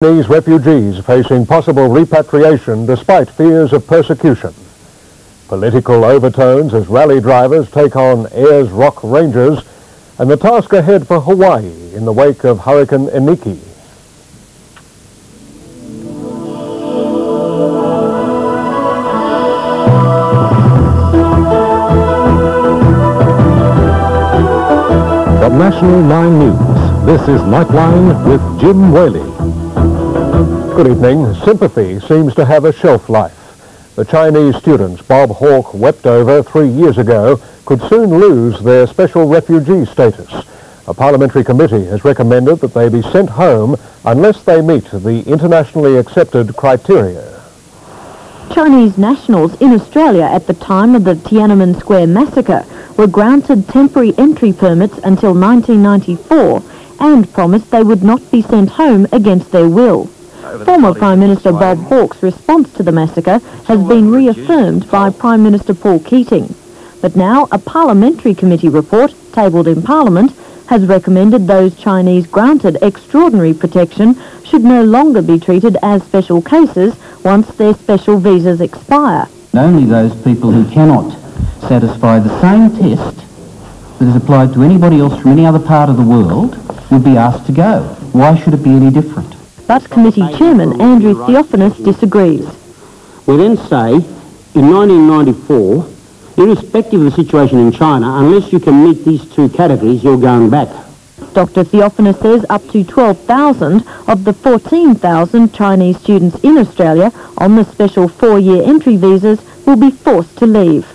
Chinese refugees facing possible repatriation despite fears of persecution. Political overtones as rally drivers take on Ayers Rock Rangers, and the task ahead for Hawaii in the wake of Hurricane Iniki. From National 9 News, this is Nightline with Jim Whaley. Good evening. Sympathy seems to have a shelf life. The Chinese students Bob Hawke wept over 3 years ago could soon lose their special refugee status. A parliamentary committee has recommended that they be sent home unless they meet the internationally accepted criteria. Chinese nationals in Australia at the time of the Tiananmen Square massacre were granted temporary entry permits until 1994 and promised they would not be sent home against their will. Former Prime Minister Bob Hawke's response to the massacre has been reaffirmed by Prime Minister Paul Keating. But now a parliamentary committee report, tabled in Parliament, has recommended those Chinese granted extraordinary protection should no longer be treated as special cases once their special visas expire. Only those people who cannot satisfy the same test that is applied to anybody else from any other part of the world would be asked to go. Why should it be any different? But Committee Chairman Andrew Theophanous disagrees. We then say, in 1994, irrespective of the situation in China, unless you can meet these two categories, you're going back. Dr. Theophanous says up to 12,000 of the 14,000 Chinese students in Australia on the special 4-year entry visas will be forced to leave.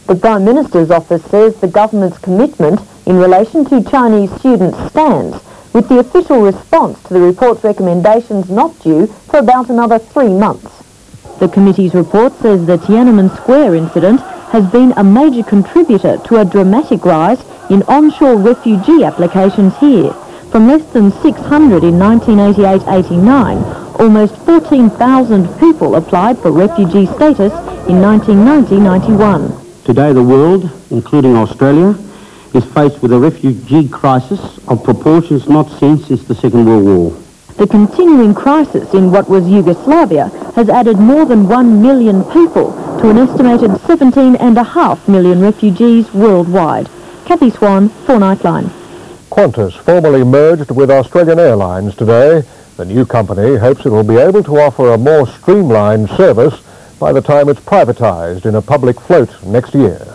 The Prime Minister's office says the government's commitment in relation to Chinese students stands, with the official response to the report's recommendations not due for about another 3 months. The committee's report says the Tiananmen Square incident has been a major contributor to a dramatic rise in onshore refugee applications here. From less than 600 in 1988-89, almost 14,000 people applied for refugee status in 1990-91. Today the world, including Australia, is faced with a refugee crisis of proportions not seen since the Second World War. The continuing crisis in what was Yugoslavia has added more than 1 million people to an estimated 17.5 million refugees worldwide. Kathy Swan for Nightline. Qantas formally merged with Australian Airlines today. The new company hopes it will be able to offer a more streamlined service by the time it's privatised in a public float next year.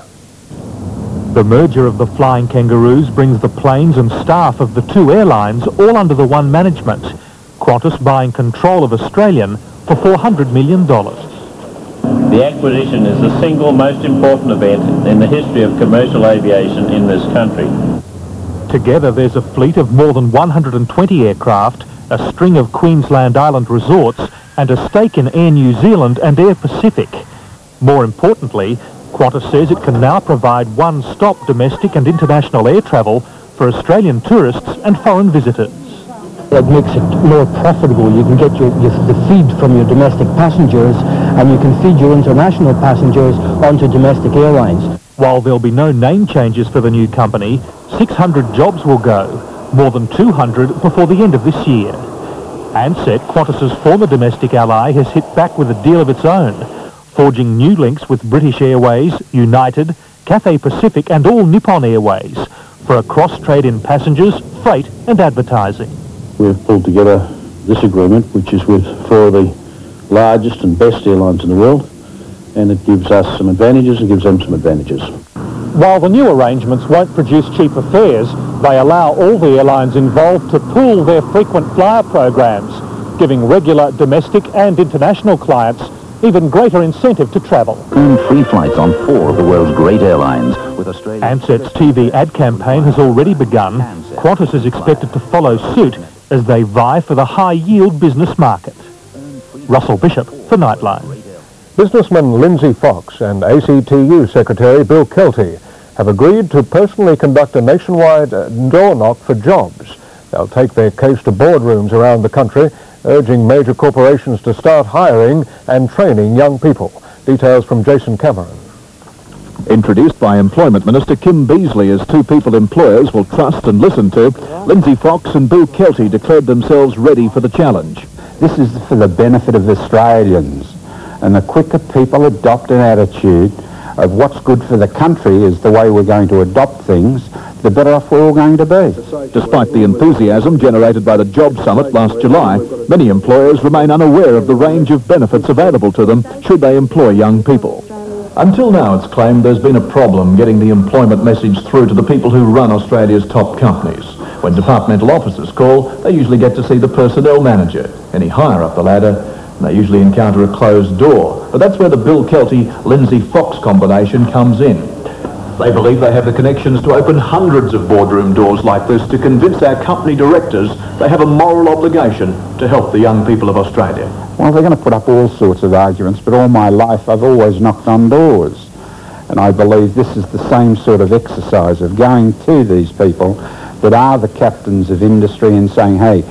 The merger of the Flying Kangaroos brings the planes and staff of the two airlines all under the one management. Qantas buying control of Australian for $400 million. The acquisition is the single most important event in the history of commercial aviation in this country. Together there's a fleet of more than 120 aircraft, a string of Queensland Island resorts, and a stake in Air New Zealand and Air Pacific. More importantly, Qantas says it can now provide one-stop domestic and international air travel for Australian tourists and foreign visitors. It makes it more profitable. You can get the feed from your domestic passengers and you can feed your international passengers onto domestic airlines. While there'll be no name changes for the new company, 600 jobs will go, more than 200 before the end of this year. Ansett, Qantas's former domestic ally, has hit back with a deal of its own, forging new links with British Airways, United, Cathay Pacific and all Nippon Airways for a cross-trade in passengers, freight and advertising. We've pulled together this agreement, which is with 4 of the largest and best airlines in the world, and it gives us some advantages and gives them some advantages. While the new arrangements won't produce cheaper fares, they allow all the airlines involved to pool their frequent flyer programs, giving regular domestic and international clients even greater incentive to travel. Earn free flights on 4 of the world's great airlines. With Ansett's TV ad campaign has already begun. Qantas is expected to follow suit as they vie for the high-yield business market. Russell Bishop for Nightline. Businessman Lindsay Fox and ACTU Secretary Bill Kelty have agreed to personally conduct a nationwide door knock for jobs. They'll take their case to boardrooms around the country, urging major corporations to start hiring and training young people. Details from Jason Cameron. Introduced by Employment Minister Kim Beazley as two people employers will trust and listen to, Lindsay Fox and Bill Kelty declared themselves ready for the challenge. This is for the benefit of Australians. And the quicker people adopt an attitude of what's good for the country is the way we're going to adopt things, the better off we're all going to be. Despite the enthusiasm generated by the Job Summit last July, many employers remain unaware of the range of benefits available to them should they employ young people. Until now, it's claimed there's been a problem getting the employment message through to the people who run Australia's top companies. When departmental officers call, they usually get to see the personnel manager. Any higher up the ladder, and they usually encounter a closed door. But that's where the Bill Kelty-Lindsay Fox combination comes in. They believe they have the connections to open hundreds of boardroom doors like this to convince our company directors they have a moral obligation to help the young people of Australia. Well, they're going to put up all sorts of arguments, but all my life I've always knocked on doors. And I believe this is the same sort of exercise of going to these people that are the captains of industry and saying, hey,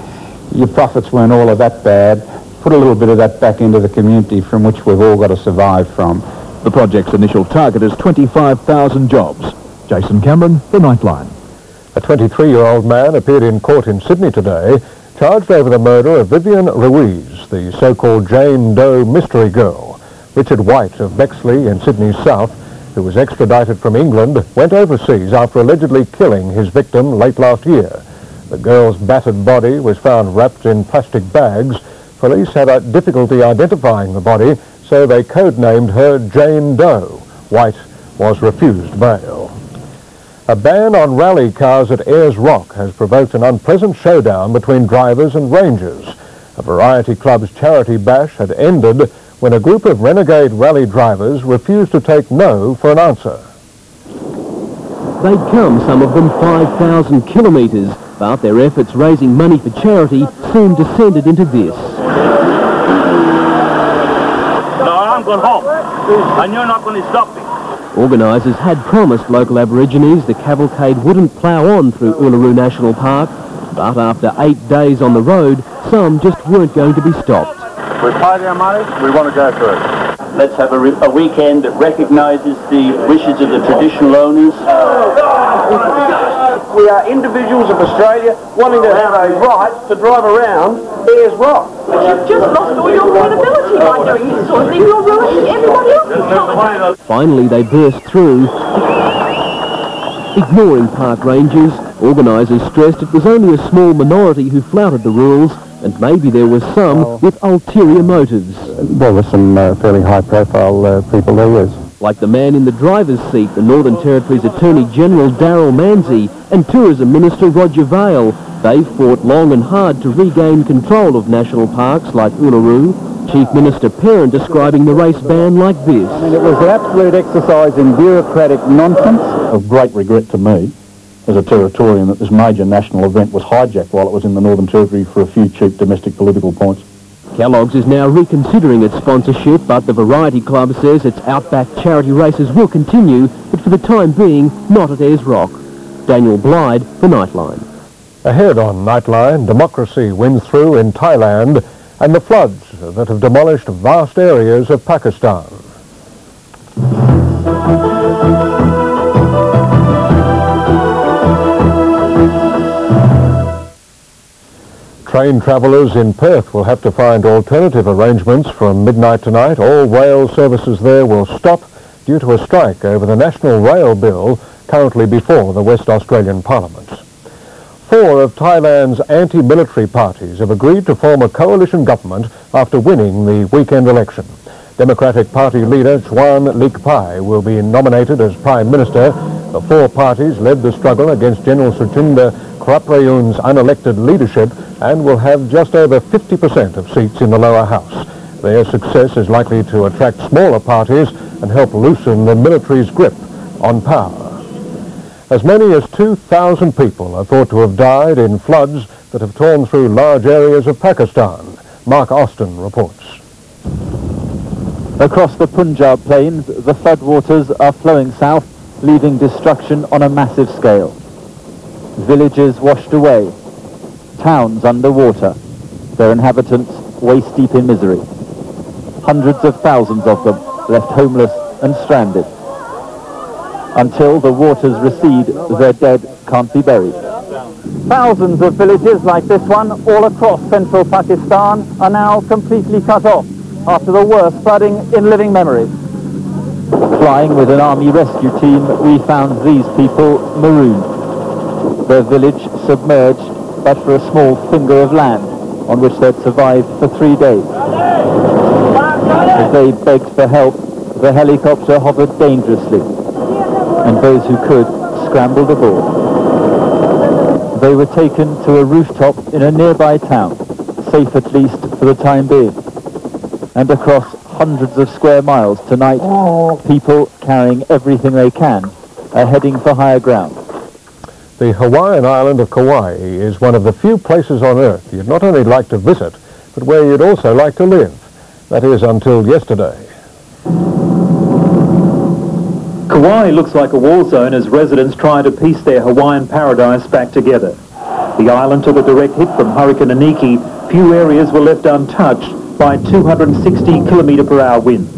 your profits weren't all of that bad, put a little bit of that back into the community from which we've all got to survive from. The project's initial target is 25,000 jobs. Jason Cameron, The Nightline. A 23-year-old man appeared in court in Sydney today, charged over the murder of Vivian Ruiz, the so-called Jane Doe mystery girl. Richard White of Bexley in Sydney's south, who was extradited from England, went overseas after allegedly killing his victim late last year. The girl's battered body was found wrapped in plastic bags. Police had difficulty identifying the body, so they codenamed her Jane Doe. White was refused bail. A ban on rally cars at Ayers Rock has provoked an unpleasant showdown between drivers and rangers. A variety club's charity bash had ended when a group of renegade rally drivers refused to take no for an answer. They'd come, some of them 5,000 kilometres, but their efforts raising money for charity soon descended into this. I'm going home, and you're not going to stop me. Organisers had promised local Aborigines the cavalcade wouldn't plough on through Uluru National Park, but after 8 days on the road, some just weren't going to be stopped. We've paid our money, we want to go through it. Let's have a weekend that recognises the wishes of the traditional owners. We are individuals of Australia wanting to have a right to drive around Ayers Rock. But you've just lost all your credibility by doing this sort of thing. You're ruining everybody else's time. Finally, they burst through. Ignoring park rangers, organisers stressed it was only a small minority who flouted the rules, and maybe there were some with ulterior motives. There were some fairly high-profile people there, yes. Like the man in the driver's seat, the Northern Territory's Attorney General Darryl Manzi and Tourism Minister Roger Vale. They fought long and hard to regain control of national parks like Uluru. Chief Minister Perrin describing the race ban like this. I mean, it was an absolute exercise in bureaucratic nonsense. Of great regret to me, as a Territorian, that this major national event was hijacked while it was in the Northern Territory for a few cheap domestic political points. Kellogg's is now reconsidering its sponsorship, but the Variety Club says its outback charity races will continue, but for the time being, not at Ayers Rock. Daniel Blyde, The Nightline. Ahead on Nightline, democracy wins through in Thailand and the floods that have demolished vast areas of Pakistan. Train travellers in Perth will have to find alternative arrangements from midnight tonight. All rail services there will stop due to a strike over the National Rail Bill currently before the West Australian Parliament. 4 of Thailand's anti-military parties have agreed to form a coalition government after winning the weekend election. Democratic Party leader Chuan Lik Pai will be nominated as Prime Minister. The 4 parties led the struggle against General Suchinda Kraprayun's unelected leadership and will have just over 50% of seats in the lower house. Their success is likely to attract smaller parties and help loosen the military's grip on power. As many as 2,000 people are thought to have died in floods that have torn through large areas of Pakistan. Mark Austin reports. Across the Punjab plains, the floodwaters are flowing south, leaving destruction on a massive scale. Villages washed away, towns underwater, their inhabitants waist-deep in misery. Hundreds of thousands of them left homeless and stranded. Until the waters recede, their dead can't be buried. Thousands of villages like this one all across central Pakistan are now completely cut off after the worst flooding in living memory. Flying with an army rescue team, we found these people marooned. Their village submerged, but for a small finger of land on which they'd survived for 3 days. As they begged for help, the helicopter hovered dangerously, and those who could scrambled aboard. They were taken to a rooftop in a nearby town, safe at least for the time being. And across hundreds of square miles tonight, people carrying everything they can are heading for higher ground. The Hawaiian island of Kauai is one of the few places on Earth you'd not only like to visit, but where you'd also like to live. That is, until yesterday. Kauai looks like a war zone as residents try to piece their Hawaiian paradise back together. The island took a direct hit from Hurricane Iniki. Few areas were left untouched by 260 km/h winds.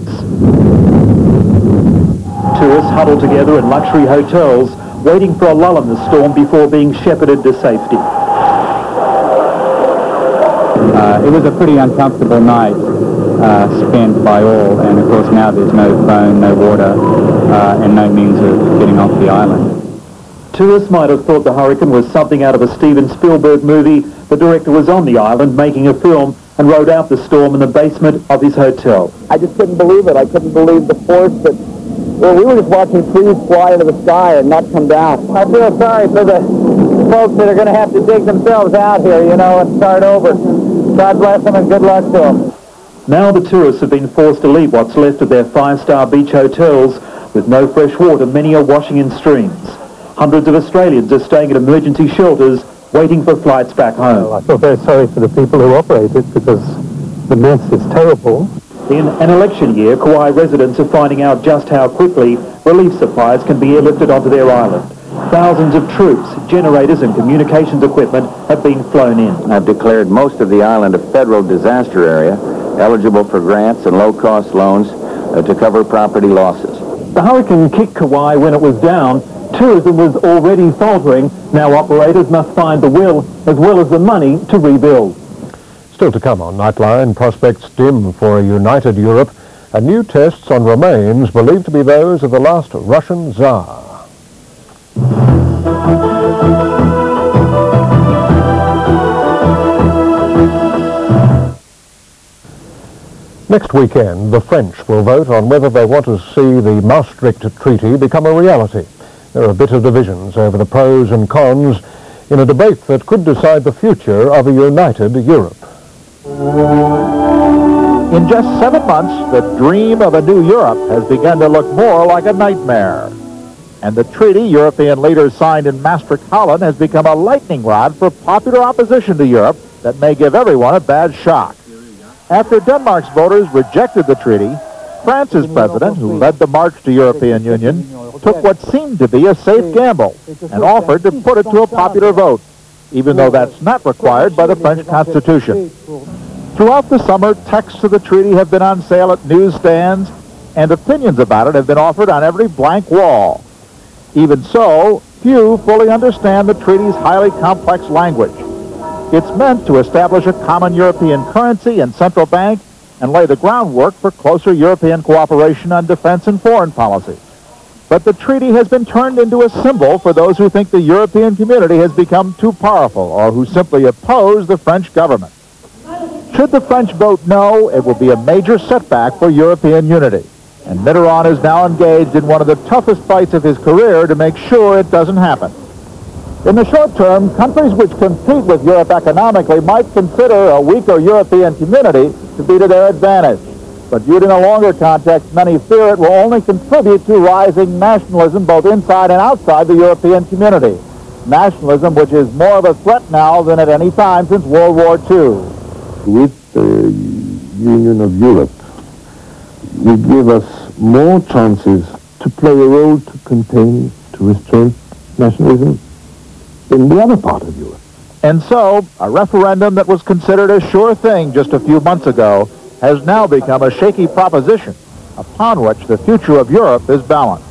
Tourists huddled together in luxury hotels, waiting for a lull in the storm before being shepherded to safety. It was a pretty uncomfortable night spent by all, and of course now there's no phone, no water, and no means of getting off the island. Tourists might have thought the hurricane was something out of a Steven Spielberg movie. The director was on the island making a film and rode out the storm in the basement of his hotel. I just couldn't believe it. I couldn't believe the force that... Well, we were just watching trees fly into the sky and not come down. I feel sorry for the folks that are going to have to dig themselves out here, you know, and start over. God bless them and good luck to them. Now the tourists have been forced to leave what's left of their five-star beach hotels. With no fresh water, many are washing in streams. Hundreds of Australians are staying at emergency shelters, waiting for flights back home. Well, I feel very sorry for the people who operate it because the mess is terrible. In an election year, Kauai residents are finding out just how quickly relief supplies can be airlifted onto their island. Thousands of troops, generators and communications equipment have been flown in. I've declared most of the island a federal disaster area, eligible for grants and low-cost loans to cover property losses. The hurricane kicked Kauai when it was down. Tourism was already faltering. Now operators must find the will as well as the money to rebuild. Still to come on Nightline, prospects dim for a united Europe and new tests on remains believed to be those of the last Russian Tsar. Next weekend, the French will vote on whether they want to see the Maastricht Treaty become a reality. There are bitter divisions over the pros and cons in a debate that could decide the future of a united Europe. In just 7 months, the dream of a new Europe has begun to look more like a nightmare. And the treaty European leaders signed in Maastricht, Holland, has become a lightning rod for popular opposition to Europe that may give everyone a bad shock. After Denmark's voters rejected the treaty, France's president, who led the march to European Union, took what seemed to be a safe gamble and offered to put it to a popular vote, even though that's not required by the French Constitution. Throughout the summer, texts of the treaty have been on sale at newsstands, and opinions about it have been offered on every blank wall. Even so, few fully understand the treaty's highly complex language. It's meant to establish a common European currency and central bank and lay the groundwork for closer European cooperation on defense and foreign policy. But the treaty has been turned into a symbol for those who think the European community has become too powerful or who simply oppose the French government. Should the French vote no, it will be a major setback for European unity. And Mitterrand is now engaged in one of the toughest fights of his career to make sure it doesn't happen. In the short term, countries which compete with Europe economically might consider a weaker European community to be to their advantage. But viewed in a longer context, many fear it will only contribute to rising nationalism both inside and outside the European community. Nationalism which is more of a threat now than at any time since World War II. With the Union of Europe, we give us more chances to play a role to contain, to restrain nationalism in the other part of Europe. And so, a referendum that was considered a sure thing just a few months ago has now become a shaky proposition upon which the future of Europe is balanced.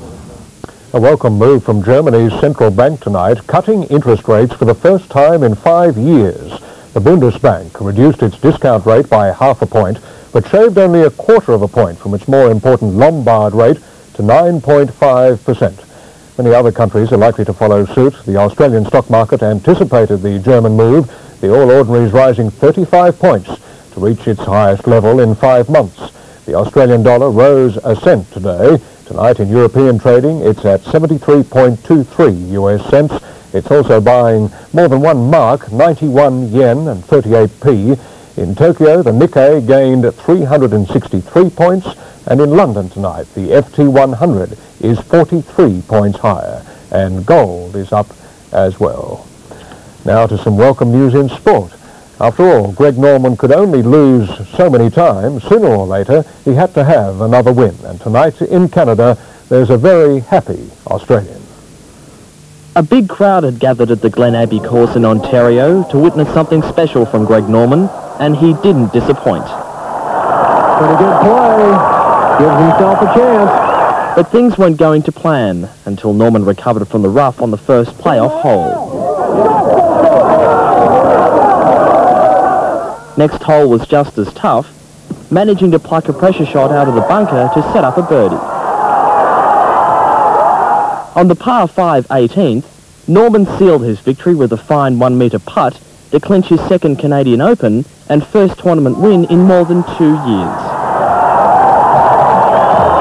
A welcome move from Germany's central bank tonight, cutting interest rates for the first time in 5 years. The Bundesbank reduced its discount rate by half a point, but shaved only a quarter of a point from its more important Lombard rate to 9.5%. Many other countries are likely to follow suit. The Australian stock market anticipated the German move, the All Ordinaries rising 35 points to reach its highest level in 5 months. The Australian dollar rose a cent today. Tonight in European trading, it's at 73.23 US cents. It's also buying more than 1 mark, 91 yen and 38p. In Tokyo, the Nikkei gained 363 points, and in London tonight, the FT100 is 43 points higher, and gold is up as well. Now to some welcome news in sport. After all, Greg Norman could only lose so many times. Sooner or later, he had to have another win. And tonight in Canada, there's a very happy Australian. A big crowd had gathered at the Glen Abbey course in Ontario to witness something special from Greg Norman, and he didn't disappoint. Pretty good play. Gives himself a chance. But things weren't going to plan until Norman recovered from the rough on the first playoff hole. Next hole was just as tough, managing to pluck a pressure shot out of the bunker to set up a birdie. On the par 5 18th, Norman sealed his victory with a fine 1-metre putt to clinch his second Canadian Open and first tournament win in more than 2 years.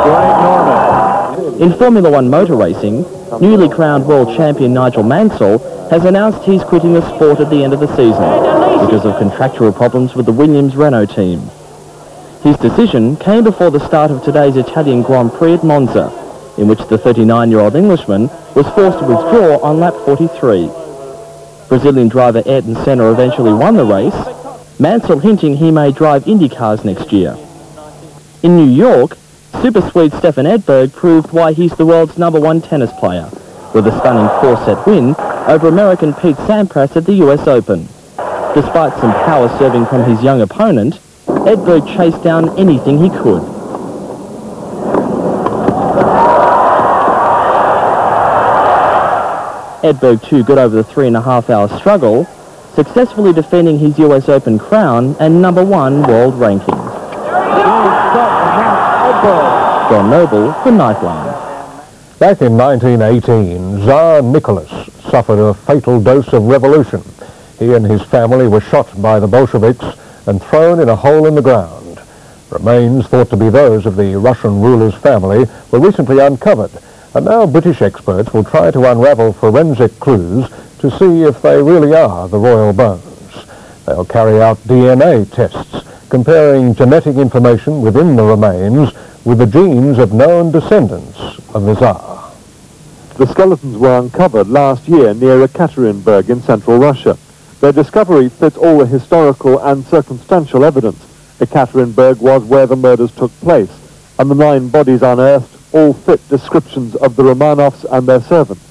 Greg Norman. In Formula One motor racing, newly crowned world champion Nigel Mansell has announced he's quitting the sport at the end of the season because of contractual problems with the Williams-Renault team. His decision came before the start of today's Italian Grand Prix at Monza, in which the 39-year-old Englishman was forced to withdraw on lap 43. Brazilian driver Ayrton Senna eventually won the race, Mansell hinting he may drive Indy cars next year. In New York, Super Swede Stefan Edberg proved why he's the world's #1 tennis player, with a stunning 4-set win over American Pete Sampras at the US Open. Despite some power serving from his young opponent, Edberg chased down anything he could. Edberg too got over the 3.5-hour struggle, successfully defending his US Open crown and #1 world ranking. John Noble for Nightline. Back in 1918, Tsar Nicholas suffered a fatal dose of revolution. He and his family were shot by the Bolsheviks and thrown in a hole in the ground. Remains thought to be those of the Russian ruler's family were recently uncovered, and now British experts will try to unravel forensic clues to see if they really are the royal bones. They'll carry out DNA tests, comparing genetic information within the remains with the genes of known descendants of the Tsar. The skeletons were uncovered last year near Ekaterinburg in central Russia. Their discovery fits all the historical and circumstantial evidence. Ekaterinburg was where the murders took place, and the 9 bodies unearthed all fit descriptions of the Romanovs and their servants.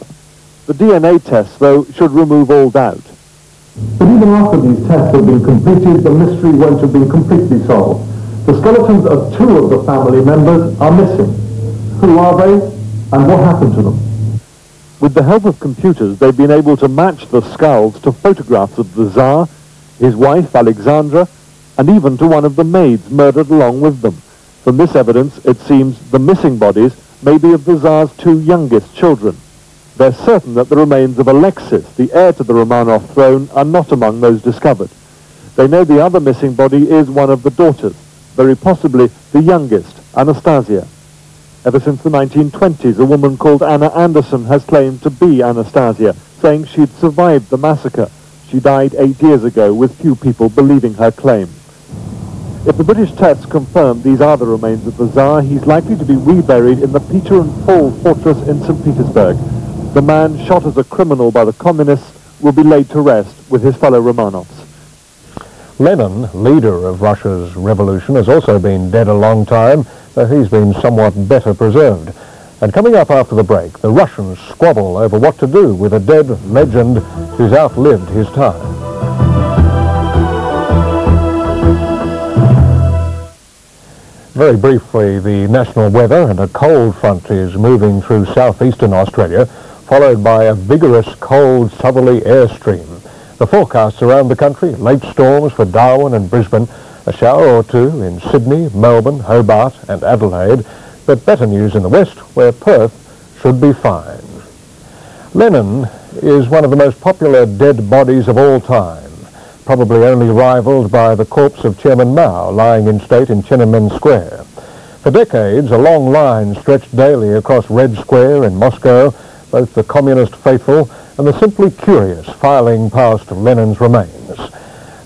The DNA tests, though, should remove all doubt. But even after these tests have been completed, the mystery won't have been completely solved. The skeletons of 2 of the family members are missing. Who are they, and what happened to them? With the help of computers, they've been able to match the skulls to photographs of the Tsar, his wife Alexandra, and even to one of the maids murdered along with them. From this evidence, it seems the missing bodies may be of the Tsar's 2 youngest children. They're certain that the remains of Alexis, the heir to the Romanov throne, are not among those discovered. They know the other missing body is one of the daughters, very possibly the youngest, Anastasia. Ever since the 1920s, a woman called Anna Anderson has claimed to be Anastasia, saying she'd survived the massacre. She died 8 years ago, with few people believing her claim. If the British tests confirm these are the remains of the Tsar, he's likely to be reburied in the Peter and Paul fortress in St. Petersburg. The man shot as a criminal by the communists will be laid to rest with his fellow Romanovs. Lenin, leader of Russia's revolution, has also been dead a long time, though he's been somewhat better preserved. And coming up after the break, the Russians squabble over what to do with a dead legend who's outlived his time. Very briefly, the national weather, and a cold front is moving through southeastern Australia, followed by a vigorous cold southerly airstream. The forecasts around the country: late storms for Darwin and Brisbane, a shower or two in Sydney, Melbourne, Hobart and Adelaide, but better news in the west, where Perth should be fine. Lenin is one of the most popular dead bodies of all time, probably only rivaled by the corpse of Chairman Mao lying in state in Tiananmen Square. For decades, a long line stretched daily across Red Square in Moscow, both the communist faithful and the simply curious filing past Lenin's remains.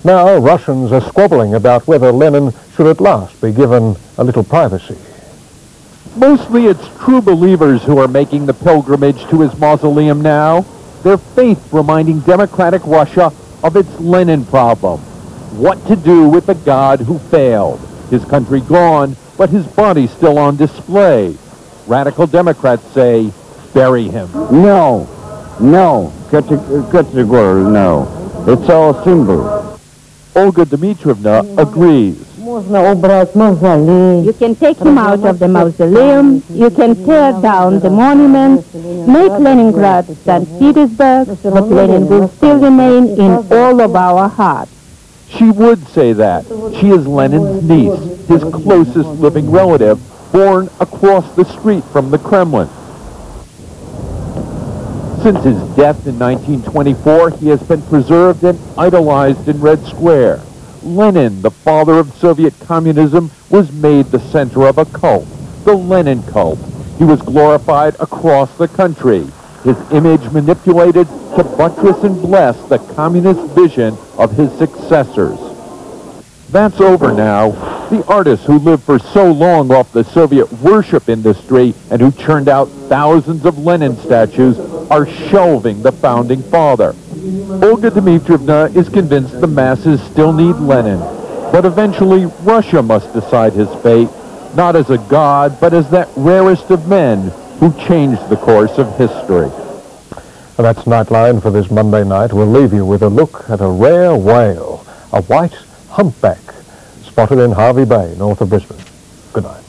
Now Russians are squabbling about whether Lenin should at last be given a little privacy. Mostly it's true believers who are making the pilgrimage to his mausoleum now, their faith reminding democratic Russia of its Lenin problem. What to do with the god who failed? His country gone, but his body still on display. Radical Democrats say, bury him. No, categorically no. It's our symbol. Olga Dmitrievna agrees. You can take him out of the mausoleum, you can tear down the monuments, make Leningrad St. Petersburg, but Lenin will still remain in all of our hearts. She would say that. She is Lenin's niece, his closest living relative, born across the street from the Kremlin. Since his death in 1924, he has been preserved and idolized in Red Square. Lenin, the father of Soviet communism, was made the center of a cult, the Lenin cult. He was glorified across the country, his image manipulated to buttress and bless the communist vision of his successors. That's over now. The artists who lived for so long off the Soviet worship industry and who churned out thousands of Lenin statues are shelving the founding father. Olga Dmitrievna is convinced the masses still need Lenin, but eventually Russia must decide his fate, not as a god, but as that rarest of men who changed the course of history. And that's Nightline for this Monday night. We'll leave you with a look at a rare whale, a white humpback, spotted in Hervey Bay, north of Brisbane. Good night.